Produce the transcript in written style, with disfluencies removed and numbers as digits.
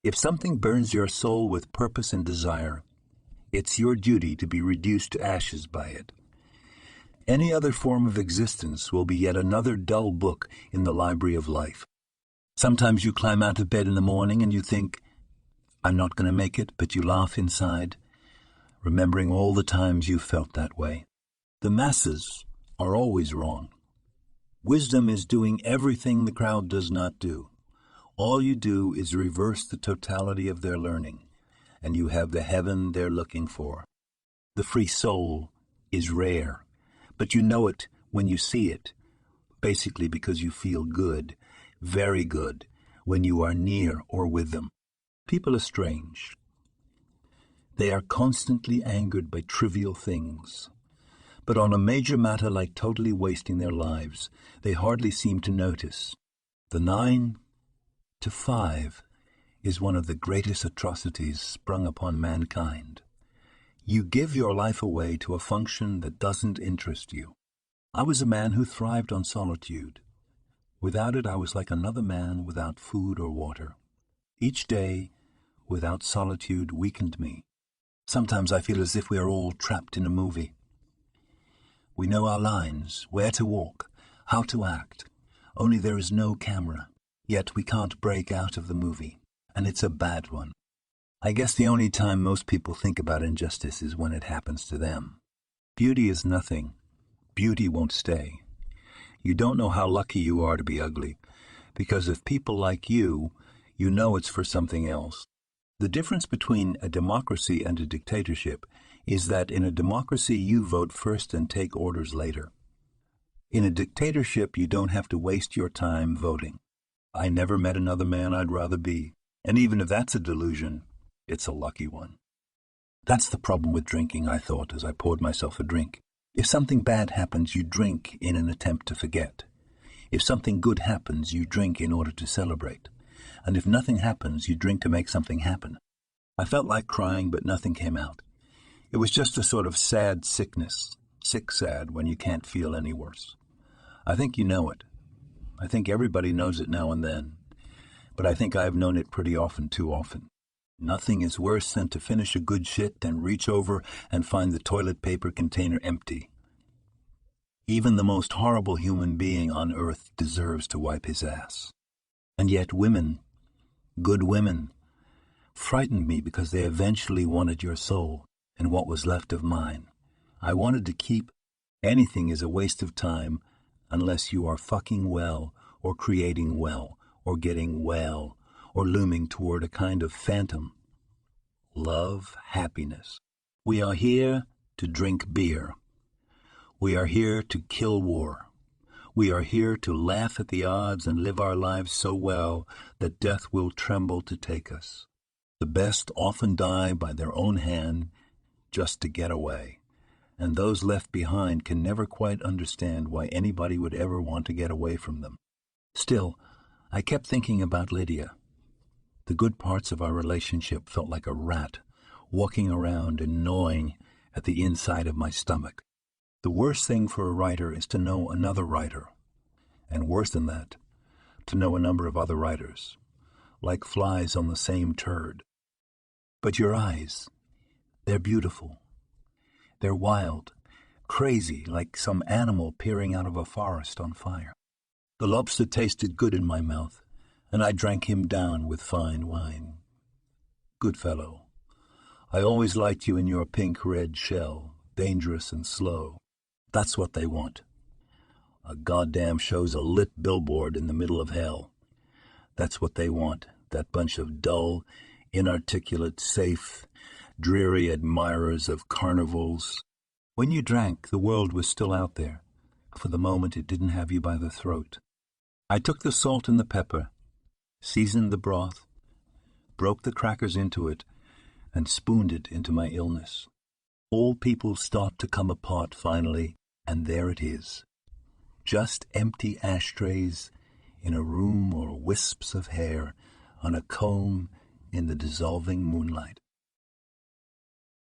If something burns your soul with purpose and desire, it's your duty to be reduced to ashes by it. Any other form of existence will be yet another dull book in the library of life. Sometimes you climb out of bed in the morning and you think, I'm not going to make it, but you laugh inside, remembering all the times you felt that way. The masses are always wrong. Wisdom is doing everything the crowd does not do. All you do is reverse the totality of their learning, and you have the heaven they're looking for. The free soul is rare, but you know it when you see it, basically because you feel good, very good, when you are near or with them. People are strange. They are constantly angered by trivial things. But on a major matter like totally wasting their lives, they hardly seem to notice. The 9 to 5 is one of the greatest atrocities sprung upon mankind. You give your life away to a function that doesn't interest you. I was a man who thrived on solitude. Without it, I was like another man without food or water. Each day, without solitude, weakened me. Sometimes I feel as if we are all trapped in a movie. We know our lines, where to walk, how to act, only there is no camera. Yet we can't break out of the movie, and it's a bad one. I guess the only time most people think about injustice is when it happens to them. Beauty is nothing. Beauty won't stay. You don't know how lucky you are to be ugly, because if people like you know it's for something else. The difference between a democracy and a dictatorship is that in a democracy you vote first and take orders later. In a dictatorship you don't have to waste your time voting. I never met another man I'd rather be, and even if that's a delusion, it's a lucky one. That's the problem with drinking, I thought as I poured myself a drink. If something bad happens, you drink in an attempt to forget. If something good happens, you drink in order to celebrate. And if nothing happens, you drink to make something happen. I felt like crying, but nothing came out. It was just a sort of sad sickness, sick sad when you can't feel any worse. I think you know it. I think everybody knows it now and then, but I think I've known it pretty often, too often. Nothing is worse than to finish a good shit and reach over and find the toilet paper container empty. Even the most horrible human being on earth deserves to wipe his ass. And yet women, good women, frightened me because they eventually wanted your soul and what was left of mine. I wanted to keep. Anything is a waste of time unless you are fucking well, or creating well, or getting well, or looming toward a kind of phantom. Love, happiness. We are here to drink beer. We are here to kill war. We are here to laugh at the odds and live our lives so well that death will tremble to take us. The best often die by their own hand just to get away. And those left behind can never quite understand why anybody would ever want to get away from them. Still, I kept thinking about Lydia. The good parts of our relationship felt like a rat walking around and gnawing at the inside of my stomach. The worst thing for a writer is to know another writer, and worse than that, to know a number of other writers, like flies on the same turd. But your eyes, they're beautiful. They're wild, crazy, like some animal peering out of a forest on fire. The lobster tasted good in my mouth, and I drank him down with fine wine. Good fellow. I always liked you in your pink-red shell, dangerous and slow. That's what they want. A goddamn show's a lit billboard in the middle of hell. That's what they want, that bunch of dull, inarticulate, safe, dreary admirers of carnivals. When you drank, the world was still out there. For the moment, it didn't have you by the throat. I took the salt and the pepper, seasoned the broth, broke the crackers into it, and spooned it into my illness. All people start to come apart finally, and there it is. Just empty ashtrays in a room or wisps of hair on a comb in the dissolving moonlight.